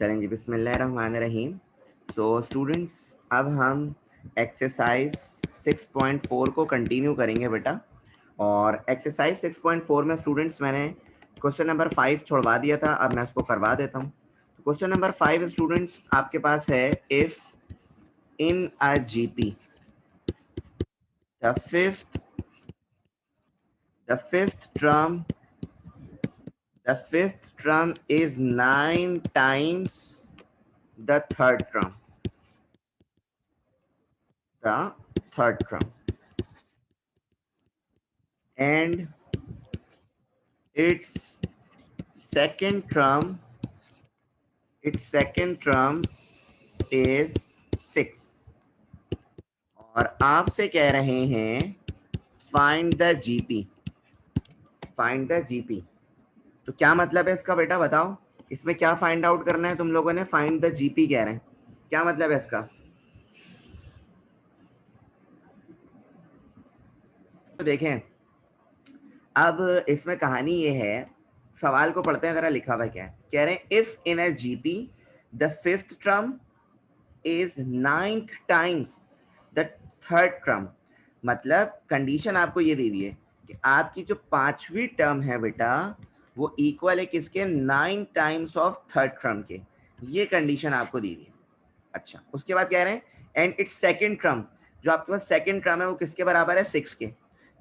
चलें जी, बिस्मिल्लाहिर्रहमानिर्रहीम। So students, अब हम एक्सरसाइज 6.4 को कंटिन्यू करेंगे बेटा। और एक्सरसाइज 6.4 में स्टूडेंट्स मैंने क्वेश्चन नंबर 5 छोड़वा दिया था, अब मैं उसको करवा देता हूँ। तो क्वेश्चन नंबर 5 स्टूडेंट्स आपके पास है, if in a GP the fifth term the fifth term is 9 times the third term, and its second term is 6, और आपसे कह रहे हैं फाइंड द जीपी। तो क्या मतलब है इसका बेटा, बताओ। इसमें क्या फाइंड आउट करना है तुम लोगों ने? फाइंड द जीपी कह रहे हैं, क्या मतलब है इसका? तो देखें, अब इसमें कहानी ये है, सवाल को पढ़ते हैं जरा, लिखा हुआ क्या है। कह रहे हैं if in a GP the fifth term is 9th times the third term. मतलब कंडीशन आपको ये दी हुई है कि आपकी जो पांचवी टर्म है बेटा, वो इक्वल है किसके? 9 टाइम्स ऑफ थर्ड टर्म के। ये कंडीशन आपको दी हुई है। अच्छा, उसके बाद कह रहे हैं एंड इट्स सेकंड टर्म, जो आपके पास सेकंड टर्म है वो किसके बराबर है? 6 के। कह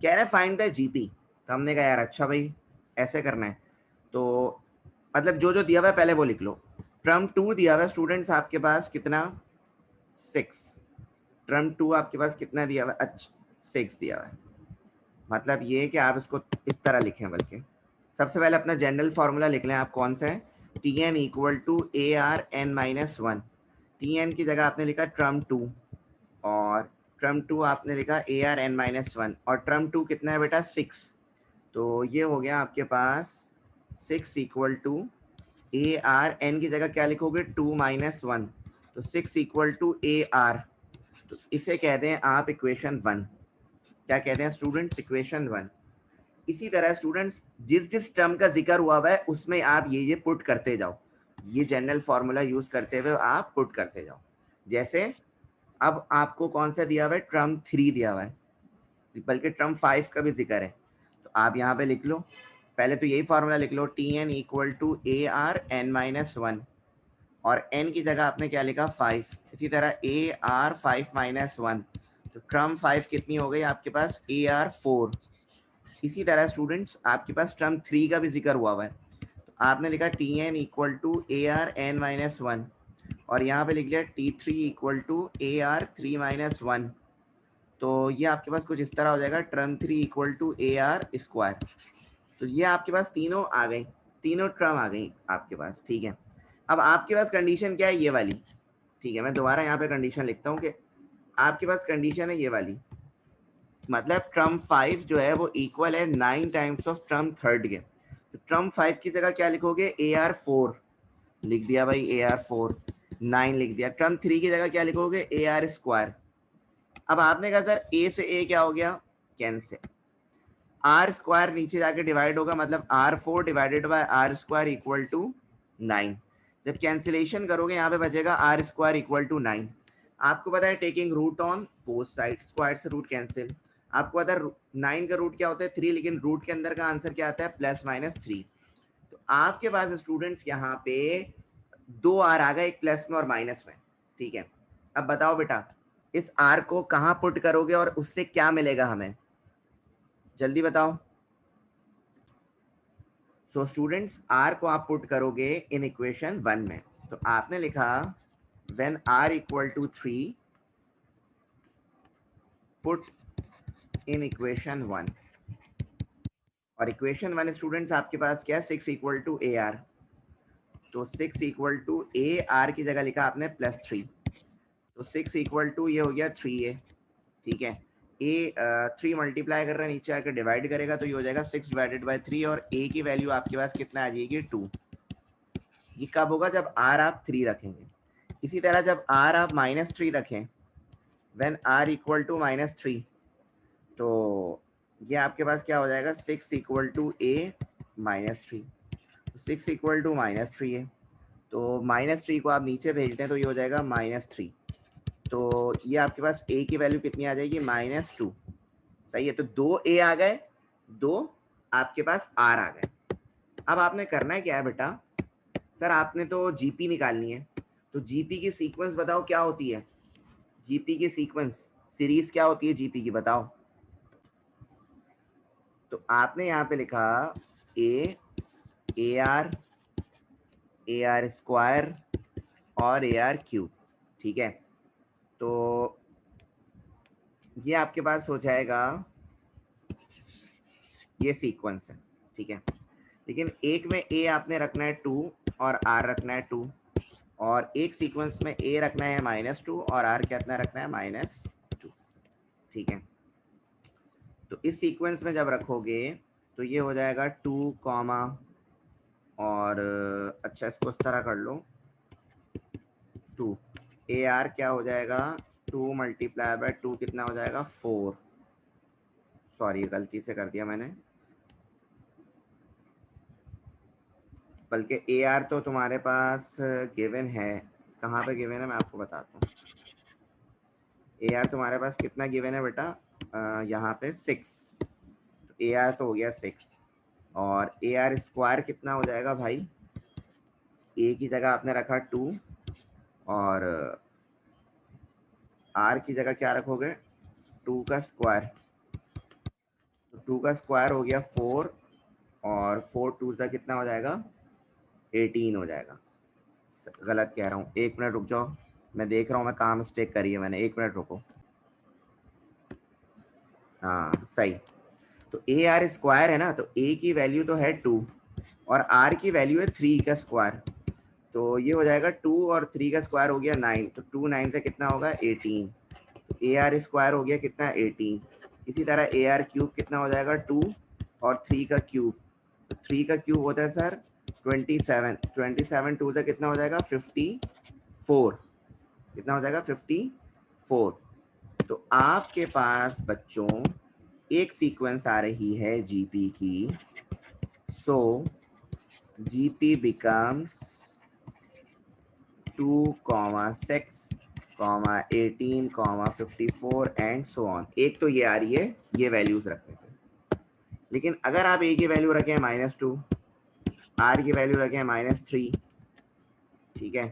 रहे हैं फाइंड द जीपी। तो हमने कहा यार अच्छा भाई ऐसे करना है, तो मतलब जो जो दिया हुआ है पहले वो लिख लो। टर्म 2 दिया हुआ है स्टूडेंट्स आपके पास कितना? 6। टर्म 2 आपके पास कितना दिया हुआ है? अच्छा 6 दिया हुआ है। मतलब ये कि आप इसको इस तरह लिखें, बल्कि सबसे पहले अपना जनरल फॉर्मूला लिख लें आप। कौन सा है? T N equal to A R N minus one. T N की जगह आपने लिखा टर्म 2, और टर्म 2 आपने लिखा A R N minus one, और टर्म 2 कितना है बेटा? 6। तो ये हो गया आपके पास 6 equal to A R, N की जगह क्या लिखोगे? 2 माइनस वन, तो 6 इक्वल टू ए आर। तो इसे कहते हैं आप इक्वेशन 1। क्या कहते हैं स्टूडेंट्स? इक्वेशन 1। इसी तरह स्टूडेंट्स जिस जिस टर्म का जिक्र हुआ हुआ है उसमें आप ये पुट करते जाओ, ये जनरल फॉर्मूला यूज करते हुए आप पुट करते जाओ। जैसे अब आपको कौन सा दिया हुआ है? टर्म 3 दिया हुआ है, बल्कि टर्म 5 का भी जिक्र है। तो आप यहाँ पे लिख लो, पहले तो यही फॉर्मूला लिख लो, T N equal to A R N minus one, और n की जगह आपने क्या लिखा? 5। इसी तरह ए आर 5 माइनस वन, तो टर्म 5 कितनी हो गई आपके पास? A R 4। इसी तरह स्टूडेंट्स आपके पास टर्म 3 का भी जिक्र हुआ है, तो आपने लिखा T N equal to A R N minus one, और यहाँ पे लिख लिया T three equal to A R 3 minus one. तो ये आपके पास कुछ इस तरह हो जाएगा, term 3 equal to A R square. तो ये आपके पास तीनों आ गई, तीनों टर्म आ गई आपके पास। ठीक है, अब आपके पास कंडीशन क्या है? ये वाली। ठीक है, मैं दोबारा यहाँ पे कंडीशन लिखता हूँ कि आपके पास कंडीशन है ये वाली, मतलब टर्म 5 जो है वो इक्वल है 9 टाइम्स ऑफ टर्म थर्ड के। तो टर्म 5 की जगह क्या लिखोगे? ए आर 4 लिख दिया भाई, ए आर 4, 9 लिख दिया। टर्म 3 की जगह क्या लिखोगे? ए आर स्क्वायर। अब आपने कहा सर ए से ए क्या हो गया? कैंसिल। आर स्क्वायर नीचे जाके डिवाइड होगा, मतलब R 4 divided by R square equal to 9। जब कैंसिलेशन करोगे यहाँ पे बचेगा आर स्क्वायर इक्वल टू 9। आपको पता है taking root on both side, square से रूट कैंसिल। आपको पता है 9 का रूट क्या होता है? 3, लेकिन रूट के अंदर का आंसर क्या आता है? Plus minus 3। तो आपके पास स्टूडेंट्स यहाँ पे 2 आर आ गए, एक प्लस में और माइनस में। ठीक है, अब बताओ बेटा इस आर को कहाँ पुट करोगे और उससे क्या मिलेगा हमें? जल्दी बताओ। सो स्टूडेंट्स आर को आप पुट करोगे इन इक्वेशन 1 में। तो आपने लिखा when R equal to 3 put in equation 1, और इक्वेशन 1 स्टूडेंट्स आपके पास क्या है? 6 इक्वल टू ए आर। तो 6 इक्वल टू ए आर की जगह लिखा आपने प्लस 3, तो 6 इक्वल टू ये हो गया 3a। ठीक है, ए 3 मल्टीप्लाई कर रहा है, नीचे आकर डिवाइड करेगा तो ये हो जाएगा 6 डिवाइडेड बाई 3, और ए की वैल्यू आपके पास कितना आ जाएगी? 2। ये कब होगा? जब आर आप 3 रखेंगे। इसी तरह जब आर आप माइनस 3 रखें, when R equal to minus 3, तो ये आपके पास क्या हो जाएगा? 6 equal to A minus 3। 6 equal to minus 3 है, तो -3 को आप नीचे भेजते हैं तो ये हो जाएगा -3। तो ये आपके पास a की वैल्यू कितनी आ जाएगी, -2। सही है, तो 2 a आ गए, 2 आपके पास r आ गए। अब आपने करना है क्या है बेटा, सर आपने तो जीपी निकालनी है, तो जीपी की सीक्वेंस बताओ क्या होती है, जीपी की सीक्वेंस सीरीज क्या होती है जीपी की बताओ। तो आपने यहाँ पे लिखा ए आर स्क्वायर और ए आर क्यूब, ठीक है। तो ये आपके पास हो जाएगा, ये सीक्वेंस है, ठीक है। लेकिन एक में ए आपने रखना है 2 और आर रखना है 2, और एक सीक्वेंस में ए रखना है -2 और आर कितना रखना है -2, ठीक है। तो इस सीक्वेंस में जब रखोगे तो ये हो जाएगा 2 कॉमा, और अच्छा इसको इस तरह कर लो, 2 ए आर क्या हो जाएगा, 2 मल्टीप्लाई बाय 2 कितना हो जाएगा 4, सॉरी गलती से कर दिया मैंने, बल्कि ए आर तो तुम्हारे पास गिवन है, कहाँ पे गिवन है मैं आपको बताता हूँ। ए आर तुम्हारे पास कितना गिवन है बेटा, यहाँ पे 6, तो ए आर तो हो गया 6, और ए आर स्क्वायर कितना हो जाएगा भाई, ए की जगह आपने रखा 2 और आर की जगह क्या रखोगे 2 का स्क्वायर, तो 2 का स्क्वायर हो गया 4, और 4 2 का कितना हो जाएगा 18 हो जाएगा। गलत कह रहा हूँ, 1 मिनट रुक जाओ, मैं देख रहा हूँ मैं कहाँ मिस्टेक करी है मैंने, 1 मिनट रुको। हाँ सही, तो ए आर स्क्वायर है ना, तो ए की वैल्यू तो है 2 और आर की वैल्यू है 3 का स्क्वायर, तो ये हो जाएगा 2 और 3 का स्क्वायर हो गया 9, तो 2 9 से कितना होगा 18, तो ए आर स्क्वायर हो गया कितना 18। इसी तरह ए आर क्यूब कितना हो जाएगा 2 और 3 का क्यूब, तो 3 का क्यूब होता है सर 27, 27 2 से कितना हो जाएगा 54, कितना हो जाएगा 54। तो आपके पास बच्चों एक सीक्वेंस आ रही है जीपी की, so GP becomes 2, 6, 18, 54 and so on. एक तो ये आ रही है, ये वैल्यूज रखने पे, लेकिन अगर आप ए की वैल्यू रखें -2, आर की वैल्यू रखें -3, ठीक है,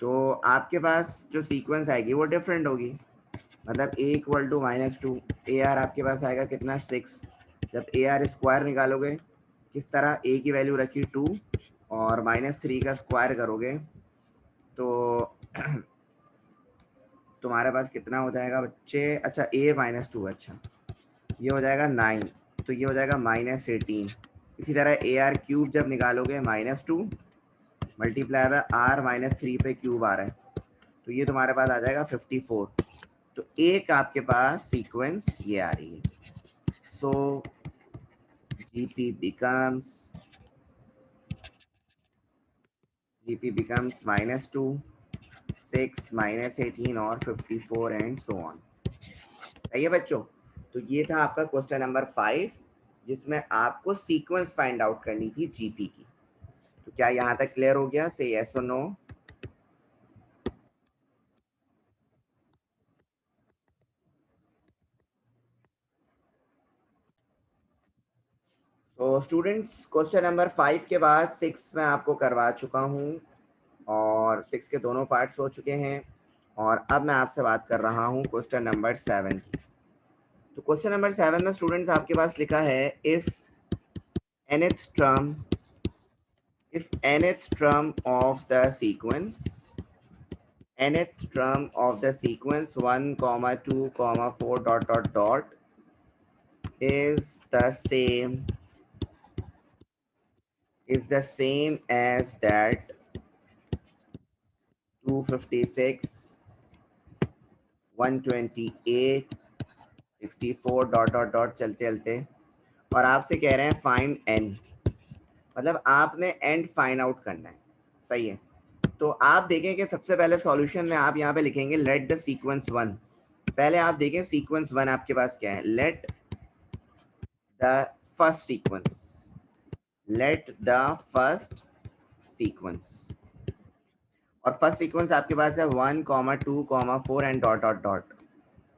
तो आपके पास जो सीक्वेंस आएगी वो डिफरेंट होगी। मतलब a equal to -2, A R आपके पास आएगा कितना 6, जब ए आर स्क्वायर निकालोगे किस तरह, a की वैल्यू रखी 2 और -3 का स्क्वायर करोगे तो तुम्हारे पास कितना हो जाएगा बच्चे, अच्छा a-2, अच्छा ये हो जाएगा 9, तो ये हो जाएगा -18। इसी तरह ए आर क्यूब जब निकालोगे -2 मल्टीप्लाई बाय आर -3 पे क्यूब आ रहा है, तो ये तुम्हारे पास आ जाएगा 54। तो एक आपके पास सीक्वेंस ये आ रही है, सो GP becomes -2, 6, -18 और 54 एंड सो ऑन। सही है बच्चों, तो ये था आपका क्वेश्चन नंबर 5, जिसमें आपको सीक्वेंस फाइंड आउट करनी थी जीपी की। तो क्या यहाँ तक क्लियर हो गया, से यस और नो। तो स्टूडेंट्स क्वेश्चन नंबर 5 के बाद 6 मैं आपको करवा चुका हूँ, और 6 के दोनों पार्ट्स हो चुके हैं, और अब मैं आपसे बात कर रहा हूँ क्वेश्चन नंबर 7 की। तो क्वेश्चन नंबर 7 में स्टूडेंट्स आपके पास लिखा है, if nth term of the sequence, nth term of the sequence 1, 2, 4 dot dot dot is the same as that 256, 128, 64 dot dot dot चलते चलते, और आपसे कह रहे हैं फाइंड n, मतलब आपने एंड फाइंड आउट करना है। सही है, तो आप देखें कि सबसे पहले सॉल्यूशन में आप यहाँ पे लिखेंगे लेट द सीक्वेंस 1। पहले आप देखें सीक्वेंस 1 आपके पास क्या है, let the first sequence, let the first sequence, और फर्स्ट सीक्वेंस आपके पास है 1,2,4 एंड डॉट डॉट डॉट।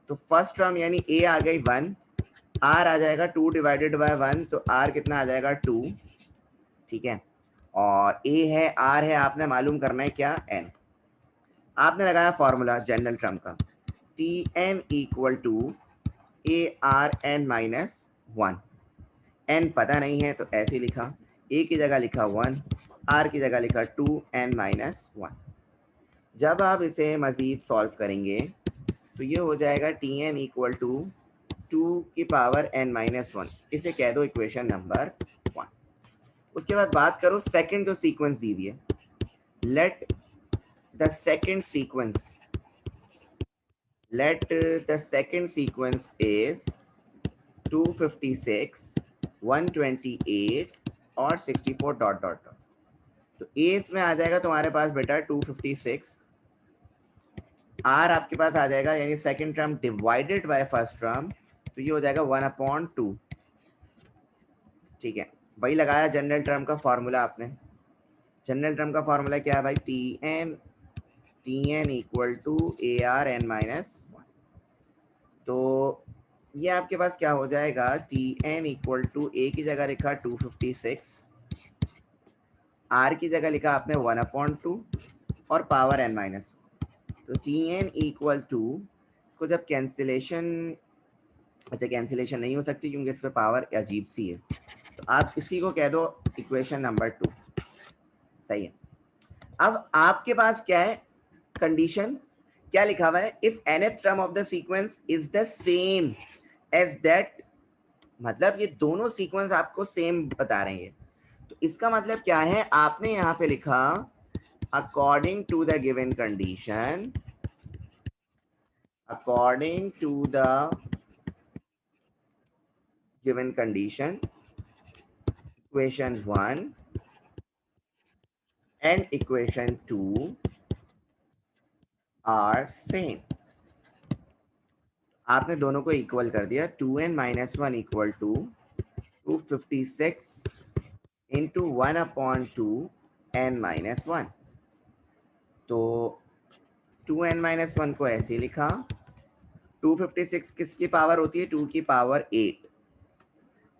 तो फर्स्ट टर्म यानी ए आ गई 1, आर आ जाएगा 2 डिवाइडेड बाय 1, तो आर कितना आ जाएगा 2, ठीक है। और ए है, आर है, आपने मालूम करना है क्या, एन। आपने लगाया फॉर्मूला जनरल टर्म का, T N equal to A R N minus 1। N पता नहीं है तो ऐसे लिखा, ए की जगह लिखा 1, आर की जगह लिखा 2 एन माइनस 1। जब आप इसे मजीद सॉल्व करेंगे तो ये हो जाएगा टी एन इक्वल टू 2 की पावर एन माइनस 1, इसे कह दो इक्वेशन नंबर 1। उसके बाद बात करो सेकंड जो सीक्वेंस दी हुई है, let the second sequence, let the second sequence is 256, 128 और 64 डॉट डॉट डॉट। तो ए इसमें आ जाएगा तुम्हारे पास बेटा 256, आर आपके पास आ जाएगा यानी second term divided by first term, तो ये हो जाएगा 1/2, ठीक है। वही लगाया जनरल टर्म का फॉर्मूला आपने। जनरल टर्म का फॉर्मूला क्या है भाई, T N equal to A R N minus 1। तो ये आपके पास क्या हो जाएगा, T N equal to A की जगह लिखा 256, आर की जगह लिखा आपने 1/2 और पावर एन माइनस। तो टी एन इक्वल टू, इसको जब कैंसिलेशन, अच्छा कैंसिलेशन नहीं हो सकती क्योंकि इस पर पावर अजीब सी है, तो आप इसी को कह दो इक्वेशन नंबर 2, सही है। अब आपके पास क्या है कंडीशन, क्या लिखा हुआ है, if nth term of the sequence is the same as that, मतलब ये दोनों सीक्वेंस आपको सेम बता रहे हैं। तो इसका मतलब क्या है, आपने यहां पे लिखा according to the given condition, according to the given condition equation 1 and equation 2 are same. आपने दोनों को इक्वल कर दिया, 2n minus 1 equal to 256 into 1/2 n minus 1। तो 2n माइनस 1 को ऐसे लिखा, 256 किसकी पावर होती है, 2 की पावर 8,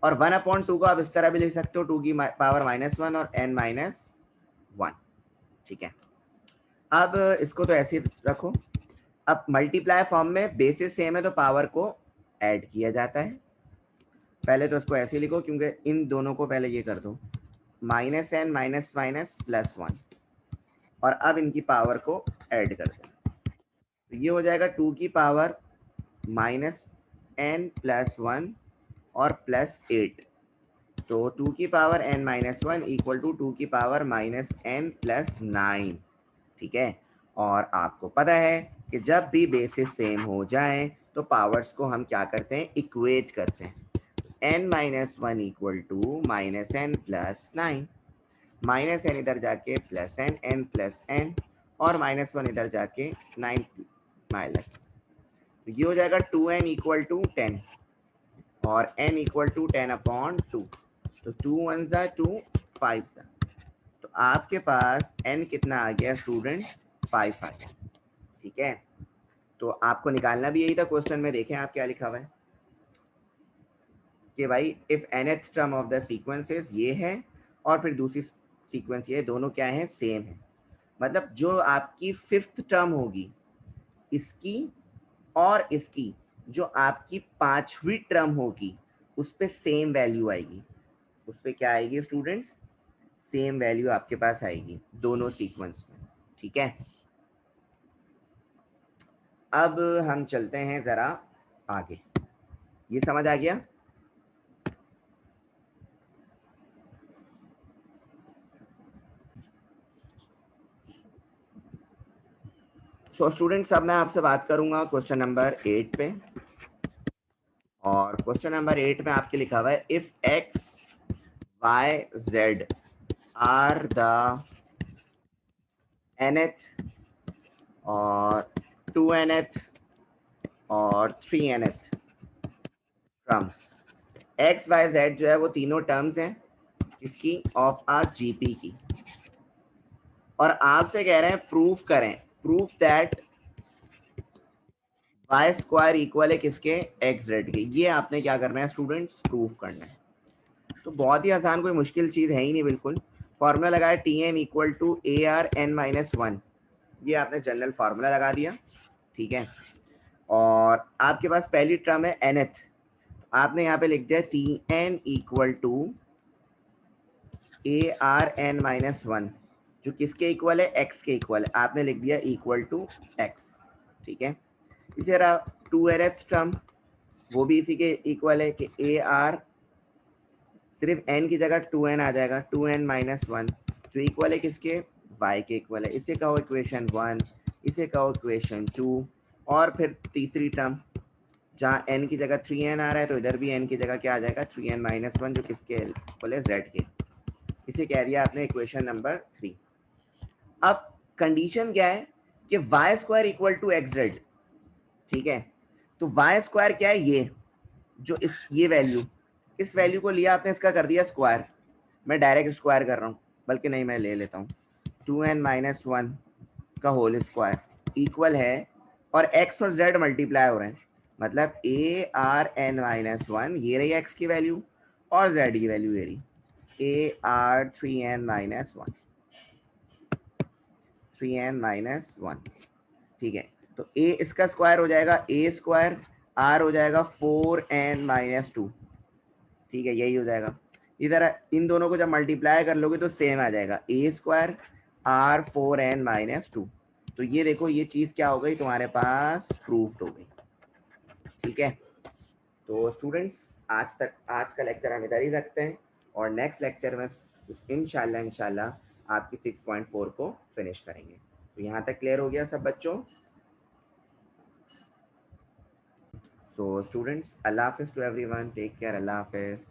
और 1/2 को आप इस तरह भी लिख सकते हो, 2 की पावर -1 और n माइनस 1, ठीक है। अब इसको तो ऐसे रखो। अब मल्टीप्लाई फॉर्म में बेसिस सेम है तो पावर को ऐड किया जाता है। पहले तो इसको ऐसे लिखो क्योंकि इन दोनों को पहले ये कर दो, -n माइनस माइनस +1, और अब इनकी पावर को ऐड कर दो, तो ये हो जाएगा 2 की पावर -n + 1 और +8। तो 2 की power n minus 1 equal to 2 की पावर -n + 9, ठीक है। और आपको पता है कि जब भी बेसिस सेम हो जाए तो पावर्स को हम क्या करते हैं, इक्वेट करते हैं। n minus 1 equal to -n + 9, -n इधर जाके +n, n + n, और -1 इधर जाके 9 माइनस, तो ये हो जाएगा 2n इक्वल टू 10 और n इक्वल टू 10/2। तो 2 1 ज़ा 2, 5 ज़ा, तो आपके पास n कितना आ गया स्टूडेंट्स, 5 आ गया, ठीक है। तो आपको निकालना भी यही था क्वेश्चन में, देखें आप क्या लिखा हुआ है कि भाई if nth term of the sequences ये है और फिर दूसरी सीक्वेंस ये, दोनों क्या है, सेम है। मतलब जो आपकी फिफ्थ टर्म होगी इसकी और इसकी, जो आपकी पांचवी टर्म होगी उस पे सेम वैल्यू आएगी, उस पे क्या आएगी स्टूडेंट्स, सेम वैल्यू आपके पास आएगी दोनों सीक्वेंस में, ठीक है। अब हम चलते हैं जरा आगे, ये समझ आ गया। सो स्टूडेंट्स अब मैं आपसे बात करूंगा क्वेश्चन नंबर 8 पे, और क्वेश्चन नंबर 8 में आपके लिखा हुआ है if x y z are the nth और 2nth और 3nth terms, x y z जो है वो तीनों टर्म्स हैं, किसकी? ऑफ आ जीपी की। और आपसे कह रहे हैं प्रूफ करें, proof that Y square equal है किसके? एक्स जेड के। ये आपने क्या करना है स्टूडेंट्स? प्रूफ करना है। तो बहुत ही आसान, कोई मुश्किल चीज है ही नहीं बिल्कुल। फॉर्मूला लगाया T N equal to A R N minus one, ये आपने जनरल फार्मूला लगा दिया, ठीक है। और आपके पास पहली टर्म है nth, आपने यहाँ पे लिख दिया T N equal to A R N minus one, जो किसके इक्वल है? एक्स के इक्वल है, आपने लिख दिया इक्वल टू एक्स, ठीक है। इसी तरह टू nth टर्म, वो भी इसी के इक्वल है कि ए आर, सिर्फ n की जगह 2n आ जाएगा, 2n माइनस वन, जो इक्वल है किसके? y के इक्वल है। इसे कहो इक्वेशन 1, इसे कहो इक्वेशन 2। और फिर तीसरी टर्म, जहाँ n की जगह 3n आ रहा है तो इधर भी n की जगह क्या आ जाएगा? 3n माइनस वन, जो किसके इक्वल है? z के। इसे कह दिया आपने इक्वेशन नंबर 3। अब कंडीशन क्या है कि Y square equal to X Z, ठीक है। तो वाई स्क्वायर क्या है? ये जो ये वैल्यू, इस वैल्यू को लिया आपने, इसका कर दिया स्क्वायर। मैं डायरेक्ट स्क्वायर कर रहा हूँ, बल्कि नहीं, मैं ले लेता हूँ 2n माइनस वन का होल स्क्वायर इक्वल है, और x और z मल्टीप्लाई हो रहे हैं, मतलब A R N minus one, ये रही x की वैल्यू, और z की वैल्यू ये रही A R 3n minus one, 3n minus one, ठीक है। तो a इसका स्क्वायर हो जाएगा a स्क्वायर, r हो जाएगा 4n माइनस टू, ठीक है, यही हो जाएगा। इधर इन दोनों को जब मल्टीप्लाई कर लोगे तो सेम आ जाएगा, A square R 4n minus two. तो ये देखो, ये चीज क्या हो गई तुम्हारे पास? प्रूफ्ड हो गई, ठीक है। तो स्टूडेंट्स, आज का लेक्चर हम इधर ही रखते हैं, और नेक्स्ट लेक्चर में इंशाल्लाह आपकी 6.4 को फिनिश करेंगे। तो यहाँ तक क्लियर हो गया सब बच्चों? सो स्टूडेंट्स, अल्लाह हाफिज़ टू एवरीवन, टेक केयर, अल्लाह हाफिज़।